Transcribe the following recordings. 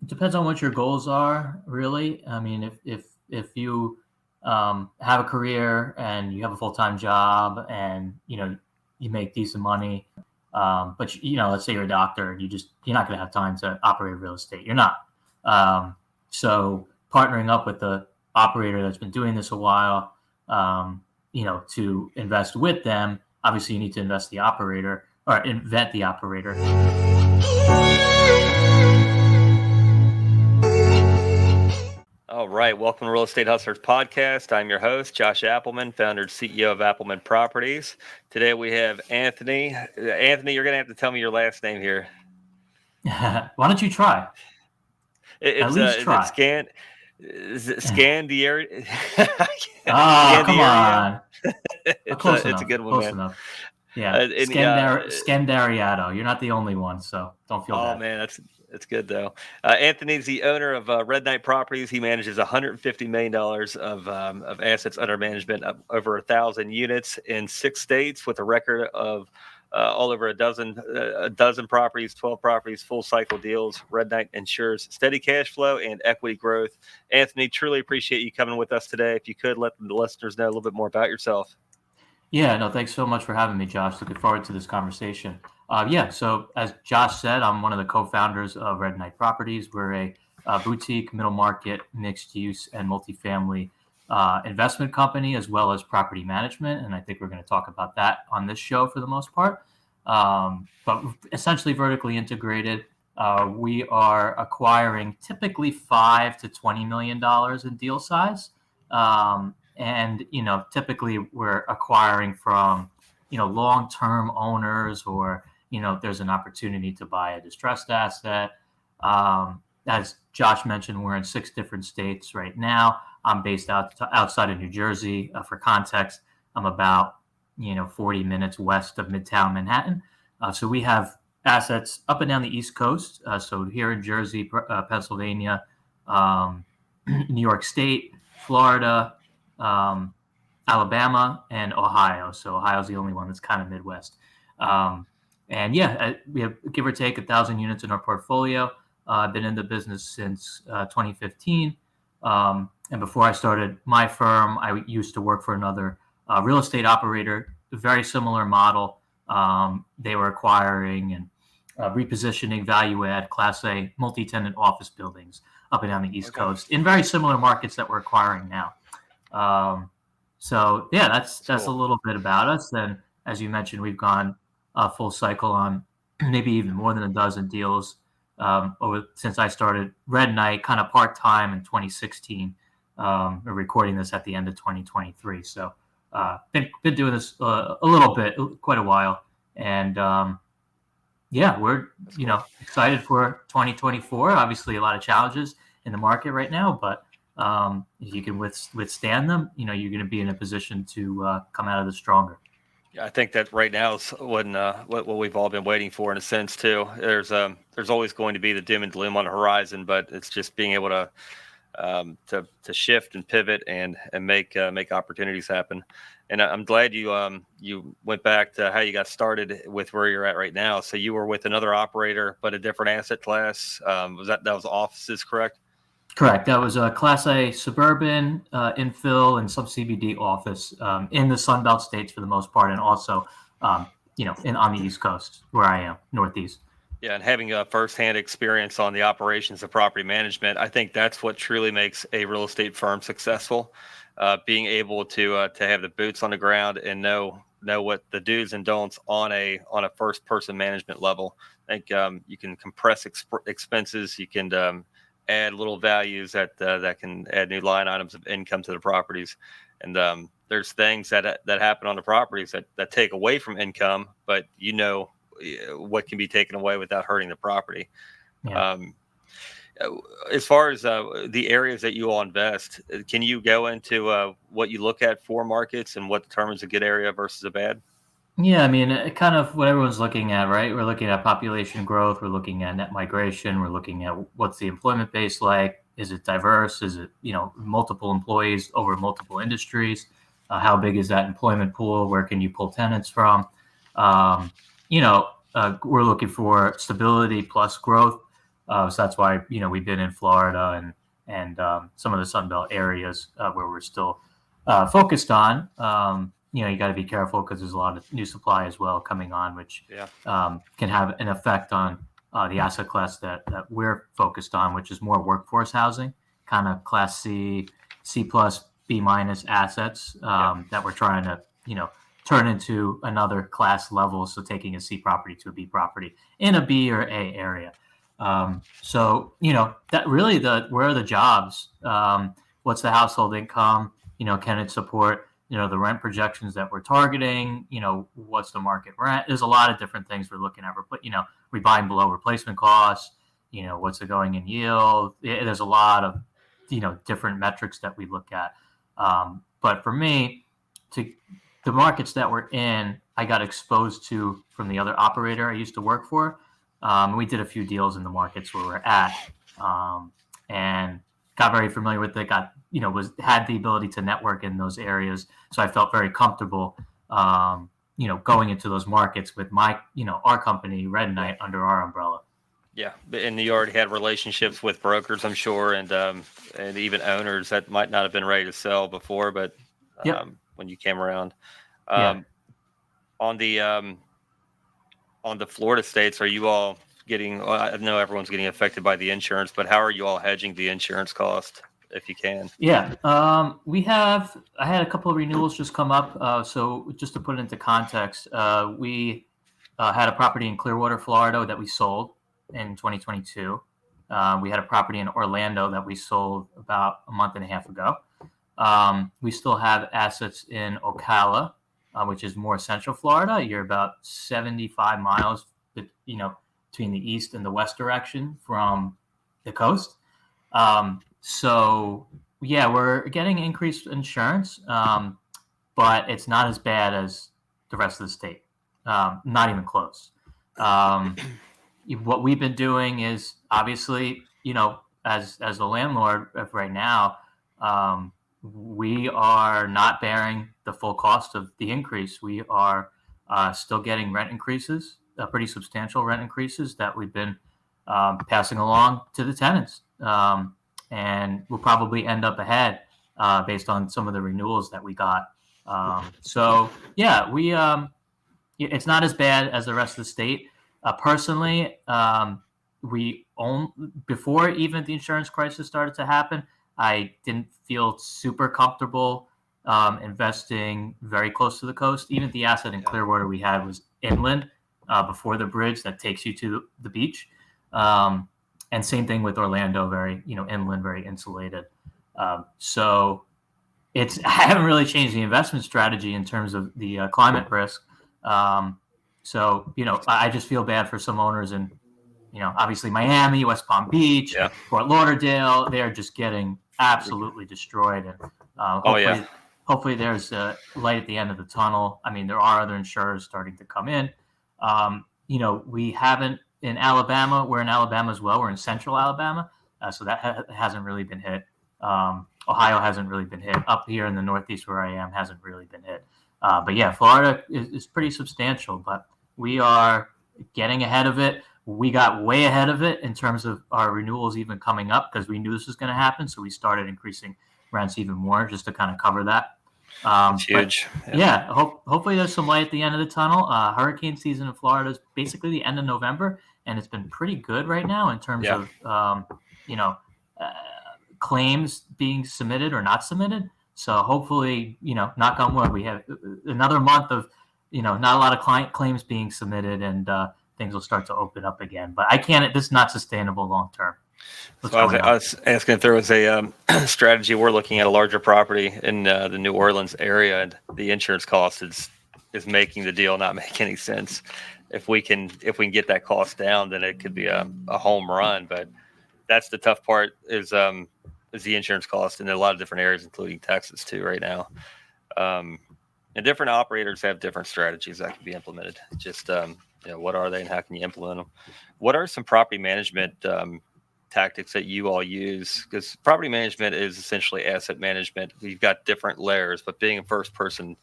It depends on what your goals are, really. I mean, if you have a career and you have a full-time job and you make decent money, but let's say you're a doctor and you're not going to have time to operate real estate. You're not. So partnering up with the operator that's been doing this a while, to invest with them. Obviously, you need to invest the operator or vet the operator. All right. Welcome to Real Estate Hustlers Podcast. I'm your host, Josh Appleman, founder and CEO of Appleman Properties. Today we have Anthony. Anthony, you're going to have to tell me your last name here. Why don't you try? At least try. Is it Scandariato? Come on. Close enough. It's a good one, Close man. enough. Yeah. Scandariato. You're not the only one, so don't feel bad. Oh, man, that's good, though. Anthony's the owner of Red Knight Properties. He manages $150 million of assets under management, over 1,000 units in 6 states, with a record of all over a dozen properties, 12 properties, full cycle deals. Red Knight ensures steady cash flow and equity growth. Anthony, truly appreciate you coming with us today. If you could, let the listeners know a little bit more about yourself. Yeah, no, thanks so much for having me, Josh. Looking forward to this conversation. So as Josh said, I'm one of the co-founders of Red Knight Properties. We're a boutique, middle market, mixed use, and multifamily investment company, as well as property management. And I think we're going to talk about that on this show for the most part. But essentially vertically integrated. We are acquiring typically $5 to $20 million in deal size. And, typically we're acquiring from, long-term owners, or, there's an opportunity to buy a distressed asset. As Josh mentioned, we're in 6 different states right now. I'm based outside of New Jersey. For context, I'm about, 40 minutes west of Midtown Manhattan. So we have assets up and down the East Coast. So here in Jersey, Pennsylvania, New York State, Florida, Alabama, and Ohio. So Ohio's the only one that's kind of Midwest. We have give or take 1,000 units in our portfolio. I've been in the business since 2015. And before I started my firm, I used to work for another real estate operator, a very similar model. They were acquiring and repositioning value add Class A multi-tenant office buildings up and down the East Coast in very similar markets that we're acquiring now. That's cool. A little bit about us. And as you mentioned, we've gone full cycle on maybe even more than a dozen deals since I started Red Knight, kind of part-time in 2016. We're recording this at the end of 2023. So been doing this a little bit, quite a while. And we're excited for 2024. Obviously, a lot of challenges in the market right now, but if you can withstand them, you're going to be in a position to come out of this stronger. Yeah, I think that right now is what we've all been waiting for in a sense too. There's always going to be the doom and gloom on the horizon, but it's just being able to shift and pivot and make opportunities happen. And I'm glad you went back to how you got started with where you're at right now. So you were with another operator, but a different asset class. That was offices, correct? Correct. That was a Class A suburban, infill, and some CBD office in the Sunbelt states for the most part, and also, on the East Coast where I am, Northeast. Yeah, and having a firsthand experience on the operations of property management, I think that's what truly makes a real estate firm successful. Being able to have the boots on the ground and know what the do's and don'ts on a first person management level. I think you can compress expenses. You can add little values that can add new line items of income to the properties. And there's things that happen on the properties that take away from income, but what can be taken away without hurting the property. Yeah. As far as the areas that you all invest, can you go into what you look at for markets and what determines a good area versus a bad? Yeah, I mean, kind of what everyone's looking at, right? We're looking at population growth. We're looking at net migration. We're looking at what's the employment base like? Is it diverse? Is it, multiple employees over multiple industries? How big is that employment pool? Where can you pull tenants from? We're looking for stability plus growth. So that's why, we've been in Florida and some of the Sunbelt areas where we're still focused on. You got to be careful because there's a lot of new supply as well coming on, which can have an effect on the asset class that we're focused on, which is more workforce housing, kind of Class C, C plus, B minus assets that we're trying to, turn into another class level. So taking a C property to a B property in a B or A area. So, that really where are the jobs? What's the household income? Can it support, the rent projections that we're targeting? What's the market rent? There's a lot of different things we're looking at. We buying below replacement costs. What's the going in yield? There's a lot of, different metrics that we look at. But for me, the markets that we're in, I got exposed to from the other operator I used to work for. We did a few deals in the markets where we're at, and got very familiar with it. Had the ability to network in those areas, so I felt very comfortable, going into those markets with our company, Red Knight, under our umbrella. Yeah, and you already had relationships with brokers, I'm sure, and even owners that might not have been ready to sell before, but when you came around, on the Florida states, are you all getting? I know everyone's getting affected by the insurance, but how are you all hedging the insurance cost, if you can? Yeah, I had a couple of renewals just come up. So just to put it into context, we had a property in Clearwater, Florida that we sold in 2022. We had a property in Orlando that we sold about a month and a half ago. We still have assets in Ocala, which is more central Florida. You're about 75 miles, between the east and the west direction from the coast. So yeah, we're getting increased insurance, but it's not as bad as the rest of the state. Not even close. What we've been doing is obviously, as the landlord of right now, we are not bearing the full cost of the increase. We are still getting rent increases, pretty substantial rent increases that we've been passing along to the tenants. And we'll probably end up ahead based on some of the renewals that we got. So yeah, it's not as bad as the rest of the state. Personally, before even the insurance crisis started to happen, I didn't feel super comfortable investing very close to the coast. Even the asset in Clearwater we had was inland before the bridge that takes you to the beach. And same thing with Orlando, very, inland, very insulated. So I haven't really changed the investment strategy in terms of the climate risk. So, I just feel bad for some owners in, obviously Miami, West Palm Beach, Fort Lauderdale. They're just getting absolutely destroyed. And hopefully there's a light at the end of the tunnel. I mean, there are other insurers starting to come in. We haven't in Alabama. We're in Alabama as well. We're in central Alabama. So that hasn't really been hit. Ohio hasn't really been hit. Up here in the Northeast where I am hasn't really been hit. But yeah, Florida is pretty substantial, but we are getting ahead of it. We got way ahead of it in terms of our renewals even coming up because we knew this was going to happen. So we started increasing rents even more just to kind of cover that. It's huge. Hopefully there's some light at the end of the tunnel. Hurricane season in Florida is basically the end of November, and it's been pretty good right now in terms of, claims being submitted or not submitted. So hopefully, knock on wood, we have another month of, not a lot of client claims being submitted, and things will start to open up again. But this is not sustainable long term. So I was asking if there was a strategy. We're looking at a larger property in the New Orleans area, and the insurance cost is making the deal not make any sense. If we can get that cost down, then it could be a home run. But that's the tough part is the insurance cost in a lot of different areas, including Texas too, right now. And different operators have different strategies that can be implemented. Just what are they and how can you implement them? What are some property management tactics that you all use? Because property management is essentially asset management. We've got different layers, but being a first person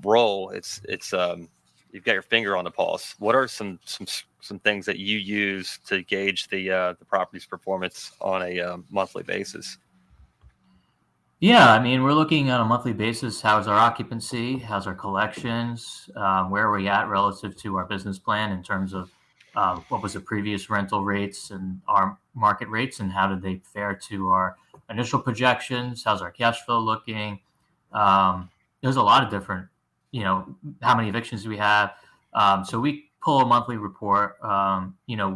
role, it's you've got your finger on the pulse. What are some things that you use to gauge the property's performance on a monthly basis? Yeah, I mean, we're looking on a monthly basis. How's our occupancy? How's our collections? Where are we at relative to our business plan in terms of what was the previous rental rates and our market rates, and how did they fare to our initial projections? How's our cash flow looking? There's a lot of different, how many evictions do we have? So we pull a monthly report.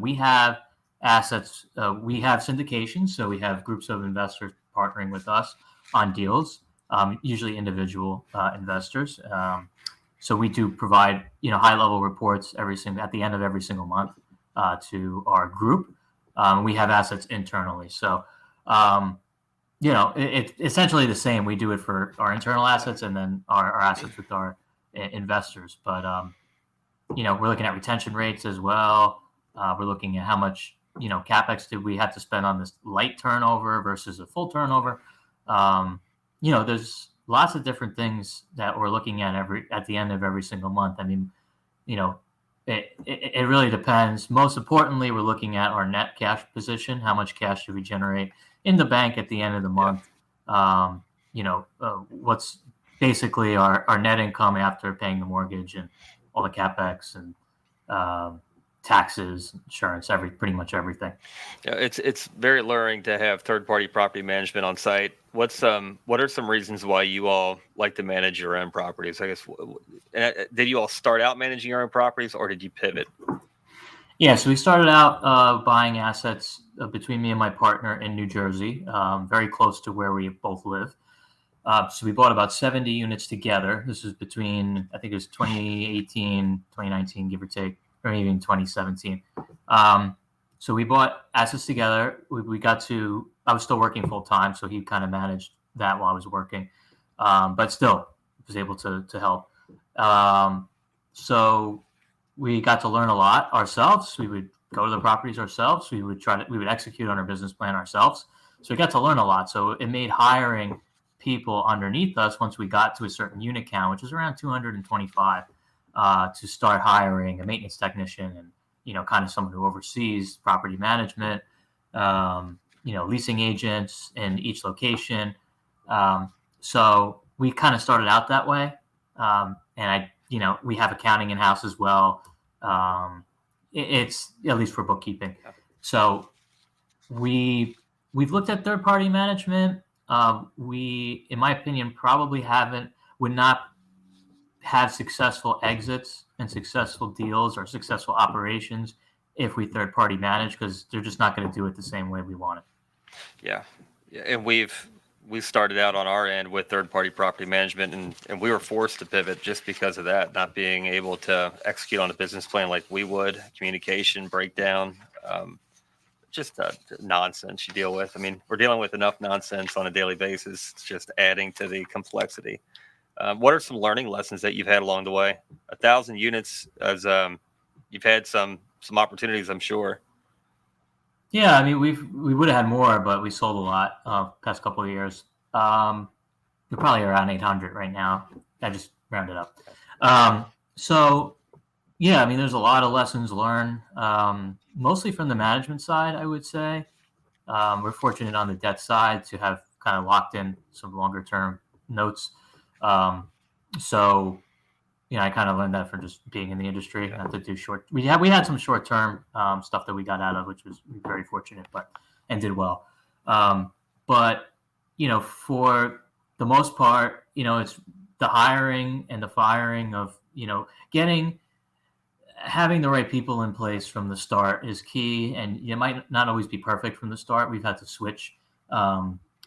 We have assets. We have syndications, so we have groups of investors partnering with us on deals, usually individual investors. So we do provide high-level reports at the end of every single month to our group. We have assets internally, so it's essentially the same. We do it for our internal assets and then our assets with our investors. But we're looking at retention rates as well. We're looking at how much capex did we have to spend on this light turnover versus a full turnover. There's lots of different things that we're looking at the end of every single month. I mean, it really depends. Most importantly, we're looking at our net cash position. How much cash do we generate in the bank at the end of the month? What's basically our net income after paying the mortgage and all the capex and taxes, insurance, pretty much everything. Yeah, it's very alluring to have third-party property management on site. What are some reasons why you all like to manage your own properties? I guess, did you all start out managing your own properties, or did you pivot? Yeah, so we started out buying assets between me and my partner in New Jersey, very close to where we both live. So we bought about 70 units together. This was between, I think it was 2018, 2019, give or take, or even 2017. So we bought assets together. I was still working full time, so he kind of managed that while I was working, but still was able to help. So we got to learn a lot ourselves. We would go to the properties ourselves. We would execute on our business plan ourselves. So we got to learn a lot. So it made hiring people underneath us, once we got to a certain unit count, which is around 225, to start hiring a maintenance technician and kind of someone who oversees property management, leasing agents in each location. So we kind of started out that way, and we have accounting in house as well. It's at least for bookkeeping. So we've looked at third party management. We, in my opinion, probably would not have successful exits and successful deals or successful operations if we third party manage, because they're just not going to do it the same way we want it. Yeah. And we started out on our end with third party property management, and we were forced to pivot just because of that, not being able to execute on a business plan like we would, communication breakdown, just nonsense you deal with. I mean, we're dealing with enough nonsense on a daily basis. It's just adding to the complexity. What are some learning lessons that you've had along the way? 1,000 units, as you've had some opportunities, I'm sure. Yeah, I mean, we would have had more, but we sold a lot past couple of years. We're probably around 800 right now. I just rounded up. So yeah, I mean, there's a lot of lessons learned, mostly from the management side, I would say. We're fortunate on the debt side to have kind of locked in some longer term notes. So, I kind of learned that from just being in the industry, not to do short. We had some short term stuff that we got out of, which was very fortunate, and did well. But for the most part, it's the hiring and the firing of having the right people in place from the start is key, and it might not always be perfect from the start. We've had to switch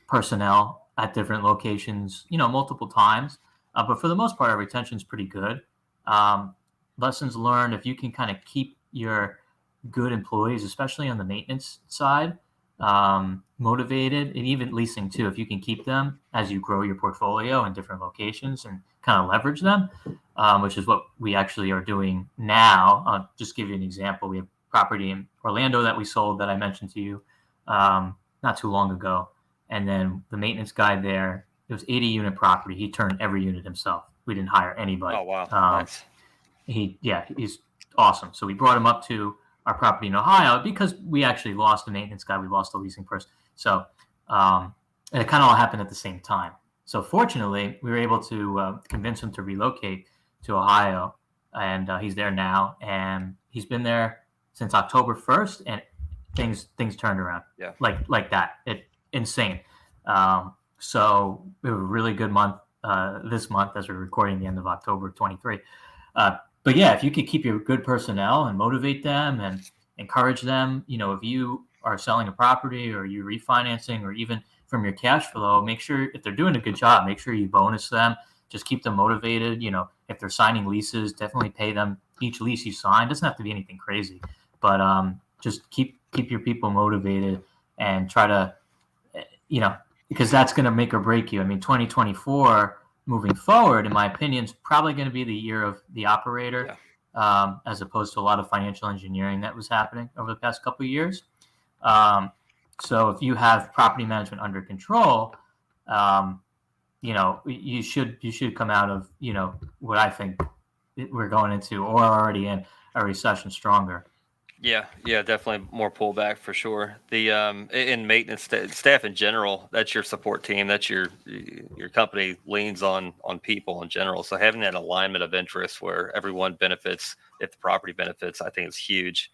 personnel at different locations, multiple times. But for the most part, our retention is pretty good. Lessons learned: if you can kind of keep your good employees, especially on the maintenance side, motivated, and even leasing too, if you can keep them as you grow your portfolio in different locations and kind of leverage them, which is what we actually are doing now. I'll just give you an example. We have property in Orlando that we sold that I mentioned to you not too long ago. And then the maintenance guy there, it was 80 unit property. He turned every unit himself. We didn't hire anybody. Oh, wow. Nice. he's awesome. So we brought him up to our property in Ohio because we actually lost a maintenance guy. We lost a leasing person. So and it kind of all happened at the same time. So fortunately, we were able to convince him to relocate to Ohio, and he's there now. And he's been there since October 1st, and things turned around. Yeah. Like that. Insane. So we have a really good month this month as we're recording the end of October 23. But yeah, if you could keep your good personnel and motivate them and encourage them, if you are selling a property or you're refinancing or even from your cash flow, make sure if they're doing a good job, make sure you bonus them. Just keep them motivated. If they're signing leases, definitely pay them each lease you sign. Doesn't have to be anything crazy, but just keep your people motivated and try to, because that's going to make or break you. I mean, 2024 moving forward, in my opinion, is probably going to be the year of the operator, as opposed to a lot of financial engineering that was happening over the past couple of years. So if you have property management under control, you should come out of, what I think we're going into or already in a recession stronger. Yeah, definitely more pullback for sure. The in maintenance staff in general, that's your support team. That's your company leans on people in general. So having that alignment of interest where everyone benefits, if the property benefits, I think is huge.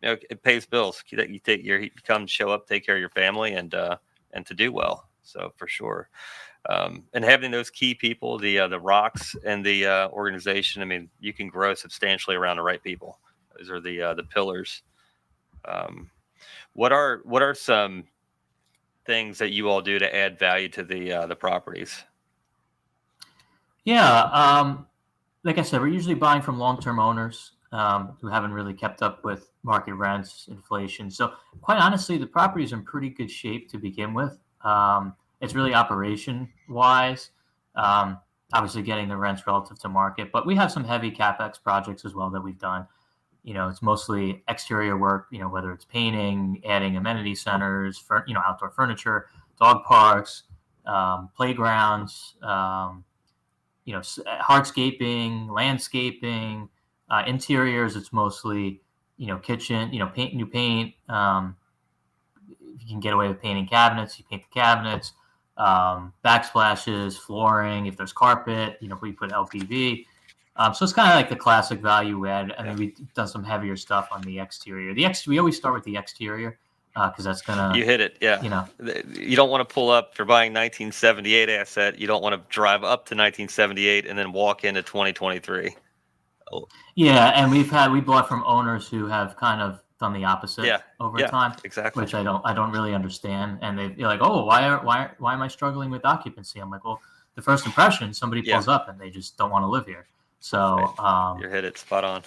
It pays bills. You come show up, take care of your family, and to do well. So for sure. And having those key people, the rocks and the organization, I mean, you can grow substantially around the right people. Those are the pillars. What are some things that you all do to add value to the properties? Yeah, like I said, we're usually buying from long-term owners who haven't really kept up with market rents, inflation. So quite honestly, the property is in pretty good shape to begin with. It's really operation-wise, obviously getting the rents relative to market, but we have some heavy CapEx projects as well that we've done. It's mostly exterior work, whether it's painting, adding amenity centers, outdoor furniture, dog parks, playgrounds, hardscaping, landscaping, interiors. It's mostly, kitchen, new paint. If you can get away with painting cabinets, you paint the cabinets, backsplashes, flooring. If there's carpet, we put LPV. So it's kind of like the classic value add. I mean, we've done some heavier stuff on the exterior. We always start with the exterior because that's gonna. You hit it, yeah. You don't want to pull up if you're buying 1978 asset. You don't want to drive up to 1978 and then walk into 2023. Yeah, and we bought from owners who have kind of done the opposite over time, exactly. Which I don't really understand. And they're like, oh, why am I struggling with occupancy? I'm like, well, the first impression, somebody pulls up and they just don't want to live here. So you hit it spot on.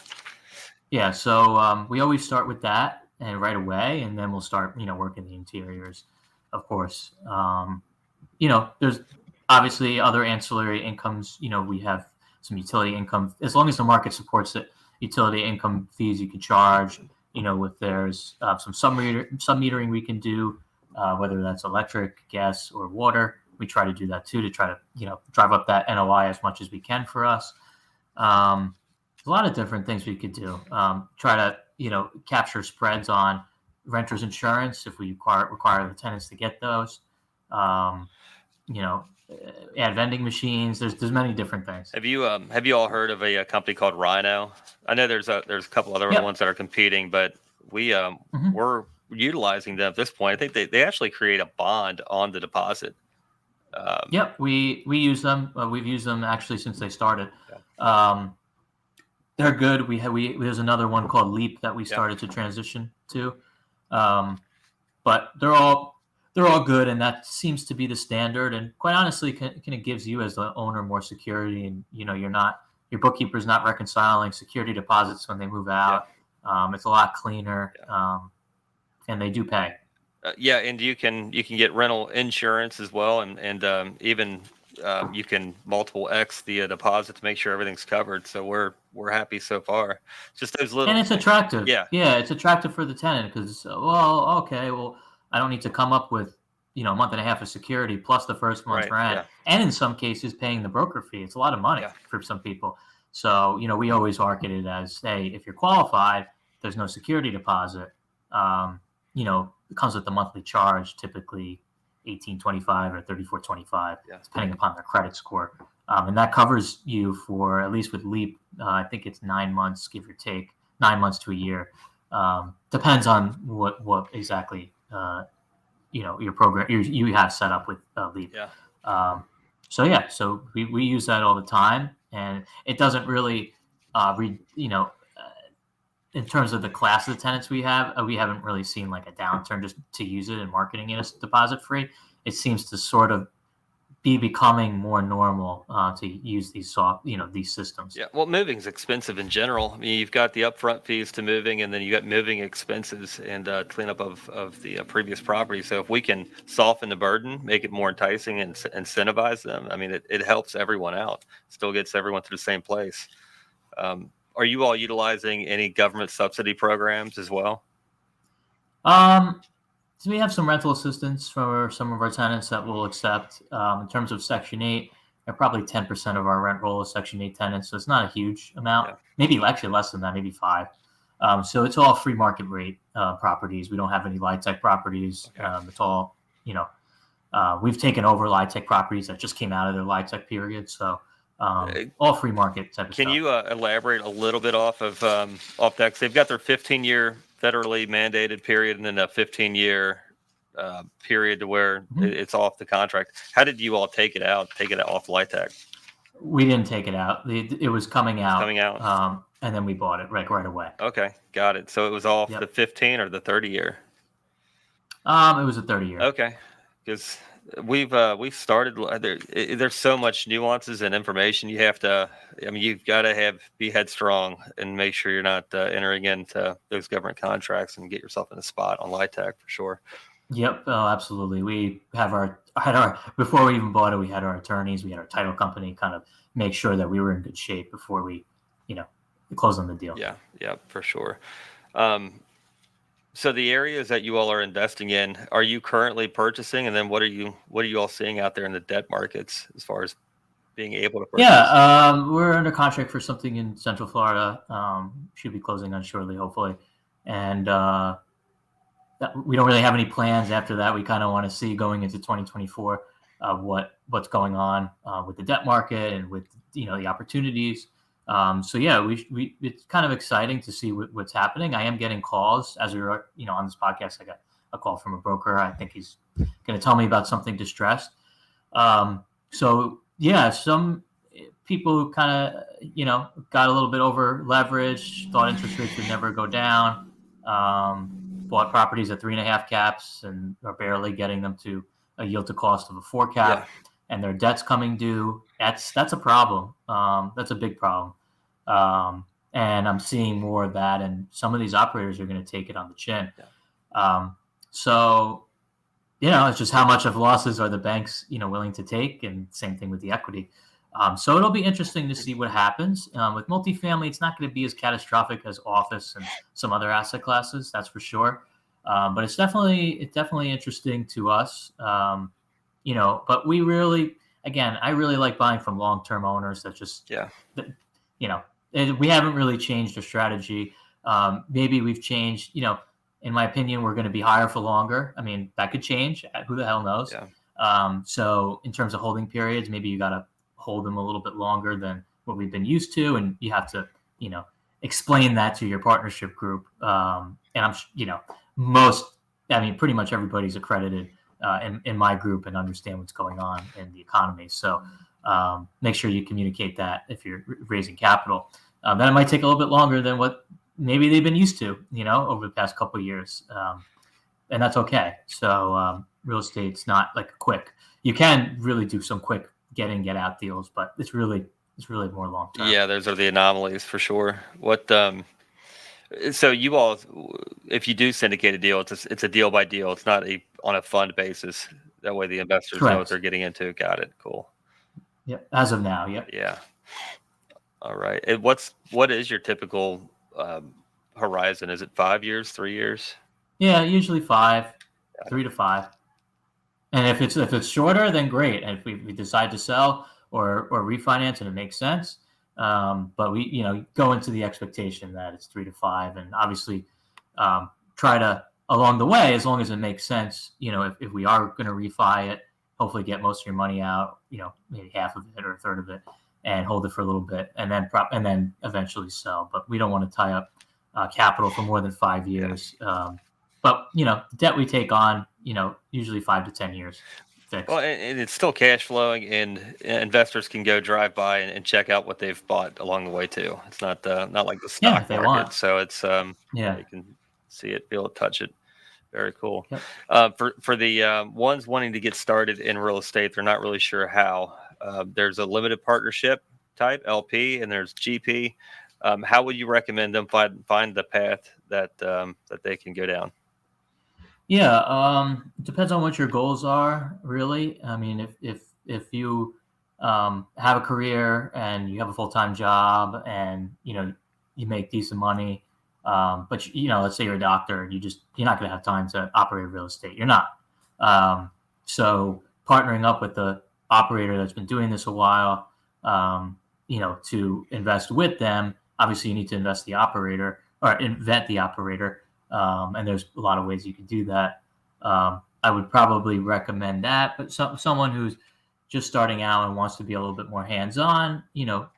Yeah, so we always start with that and right away, and then we'll start, working the interiors, of course. There's obviously other ancillary incomes. We have some utility income. As long as the market supports it, utility income fees you can charge. If there's some sub-metering we can do, whether that's electric, gas, or water, we try to do that too to try to, drive up that NOI as much as we can for us. There's a lot of different things we could do. Try to, capture spreads on renters insurance if we require the tenants to get those. Add vending machines. There's many different things. Have you all heard of a company called Rhino? I know there's a couple other ones that are competing, but we're utilizing them at this point. I think they actually create a bond on the deposit. We use them. We've used them actually since they started. They're good. There's another one called Leap that we started to transition to, but they're all good, and that seems to be the standard. And quite honestly, kind of gives you as the owner more security, and your bookkeeper's not reconciling security deposits when they move out. It's a lot cleaner, and they do pay. And you can get rental insurance as well, and even you can multiple X the deposit to make sure everything's covered. So we're happy so far. Just those little, and it's attractive. Yeah, it's attractive for the tenant because I don't need to come up with a month and a half of security plus the first month's rent, and in some cases paying the broker fee. It's a lot of money for some people. So, we always market it as, hey, if you're qualified, there's no security deposit. It comes with the monthly charge, typically 1825 or 3425, depending upon their credit score. And that covers you for, at least with LEAP, I think it's 9 months, give or take, 9 months to a year. Depends on what exactly your program you have set up with LEAP. So we use that all the time, and it doesn't really in terms of the class of the tenants we haven't really seen like a downturn just to use it and marketing it as deposit free. It seems to sort of be becoming more normal to use these these systems. Yeah, well, moving's expensive in general. I mean, you've got the upfront fees to moving, and then you got moving expenses and cleanup of the previous property. So if we can soften the burden, make it more enticing, and incentivize them, I mean, it helps everyone out. Still gets everyone to the same place. Are you all utilizing any government subsidy programs as well? So we have some rental assistance for some of our tenants that we'll accept. In terms of Section 8, probably 10% of our rent roll is Section 8 tenants, so it's not a huge amount. Yeah. Maybe actually less than that, maybe 5. So it's all free market rate properties. We don't have any LIHTC properties. Okay. It's all, we've taken over LIHTC properties that just came out of their LIHTC period. So all free market type of stuff. Can you elaborate a little bit off that? Because they've got their 15-year federally mandated period and then a 15-year period to where it's off the contract. How did you all take it off LIHTC? We didn't take it out. It was coming out. And then we bought it right away. Okay, got it. So it was off the 15 or the 30-year? It was a 30-year. Okay, because we've started. There's so much nuances and information you have to. I mean, you've got to be headstrong and make sure you're not entering into those government contracts and get yourself in a spot on LIHTC for sure. Yep, absolutely. We had our before we even bought it. We had our attorneys, we had our title company kind of make sure that we were in good shape before we, close on the deal. Yeah, for sure. So the areas that you all are investing in, are you currently purchasing? And then what are you all seeing out there in the debt markets as far as being able to purchase? Yeah, we're under contract for something in Central Florida. Should be closing on shortly, hopefully. And we don't really have any plans after that. We kind of want to see going into 2024 what's going on with the debt market and with the opportunities. So yeah, we it's kind of exciting to see what's happening. I am getting calls as we were on this podcast. I got a call from a broker. I think he's going to tell me about something distressed. So yeah, some people who kind of got a little bit over leveraged, thought interest rates would never go down, bought properties at 3.5 caps and are barely getting them to a yield to cost of a 4 cap, and their debt's coming due. That's a problem. That's a big problem. And I'm seeing more of that, and some of these operators are going to take it on the chin. So, it's just how much of losses are the banks, willing to take, and same thing with the equity. So it'll be interesting to see what happens. With multifamily, it's not going to be as catastrophic as office and some other asset classes, that's for sure. But it's definitely interesting to us. But we really, again, I really like buying from long-term owners that just, we haven't really changed our strategy. Maybe we've changed, in my opinion, we're going to be higher for longer. I mean, that could change. Who the hell knows? So in terms of holding periods, maybe you got to hold them a little bit longer than what we've been used to. And you have to, explain that to your partnership group. And I'm, pretty much everybody's accredited in my group and understand what's going on in the economy. So make sure you communicate that if you're raising capital. Then it might take a little bit longer than what maybe they've been used to, over the past couple of years. And that's okay. So real estate's not like quick. You can really do some quick get out deals, but it's really more long term. Yeah, those are the anomalies for sure. So you all, if you do syndicate a deal, it's a deal by deal. It's not on a fund basis. That way the investors know what they're getting into. Got it. Cool. Yeah. As of now. Yeah. Yeah. All right. And what is your typical horizon? Is it 5 years, 3 years? Yeah, usually 5, 3 to 5. And if it's shorter, then great. And if we decide to sell or refinance and it makes sense, But we go into the expectation that it's 3 to 5, and obviously try to along the way, as long as it makes sense. If we are going to refi it, hopefully get most of your money out. Maybe half of it or a third of it, and hold it for a little bit, and then eventually sell. But we don't want to tie up capital for more than 5 years. But the debt we take on, usually 5 to 10 years fixed. Well, and it's still cash flowing, and investors can go drive by and check out what they've bought along the way too. It's not like the stock if they market, want. so it's Yeah. you can see it, be able to touch it. Very cool. Yep. For the ones wanting to get started in real estate, they're not really sure how. There's a limited partnership type LP, and there's GP. How would you recommend them find the path that they can go down? Yeah, it depends on what your goals are, really. I mean, if you have a career and you have a full-time job, and you make decent money, but let's say you're a doctor and you're not going to have time to operate real estate. You're not. So partnering up with the operator that's been doing this a while, to invest with them. Obviously, you need to invest the operator or invent the operator. And there's a lot of ways you can do that. I would probably recommend that, but someone who's just starting out and wants to be a little bit more hands-on,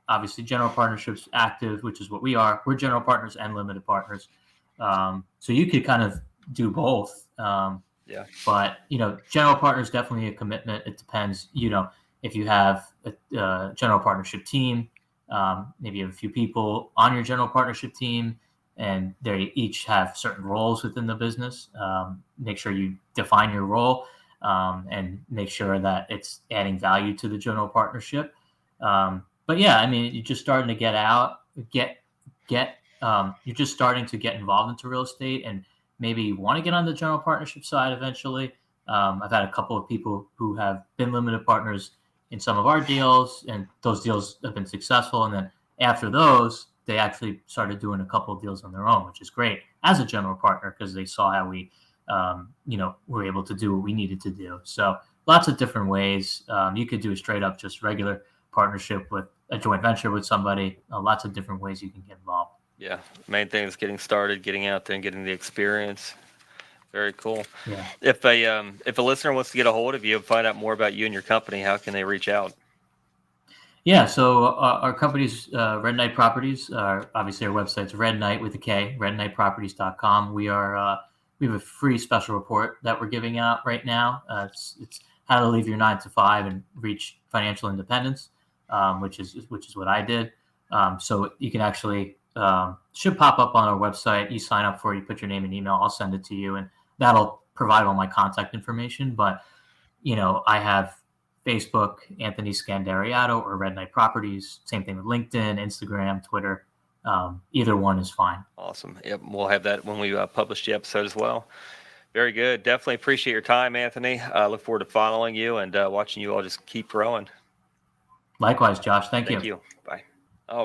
obviously general partnerships active, which is what we are. We're general partners and limited partners. So you could kind of do both. But, general partner is definitely a commitment. It depends, if you have a general partnership team, maybe you have a few people on your general partnership team, and they each have certain roles within the business. Make sure you define your role, and make sure that it's adding value to the general partnership. But yeah, I mean, you're just starting to you're just starting to get involved into real estate, and maybe you want to get on the general partnership side eventually. I've had a couple of people who have been limited partners in some of our deals, and those deals have been successful. And then after those, they actually started doing a couple of deals on their own, which is great as a general partner, because they saw how we, were able to do what we needed to do. So lots of different ways. You could do a straight up, just regular partnership with a joint venture with somebody. Lots of different ways you can get involved. Yeah. Main thing is getting started, getting out there and getting the experience. Very cool. Yeah. If a listener wants to get a hold of you and find out more about you and your company, how can they reach out? Yeah, so our company's Red Knight Properties. Obviously, our website's Red Knight with a K, redknightproperties.com. We have a free special report that we're giving out right now. It's how to leave your 9 to 5 and reach financial independence, which is what I did. So you can actually should pop up on our website. You sign up for it, you put your name and email. I'll send it to you, and that'll provide all my contact information. But I have Facebook, Anthony Scandariato, or Red Knight Properties. Same thing with LinkedIn, Instagram, Twitter. Either one is fine. Awesome. Yep, we'll have that when we publish the episode as well. Very good. Definitely appreciate your time, Anthony. I look forward to following you and watching you all just keep growing. Likewise, Josh. Thank you. Thank you. Bye.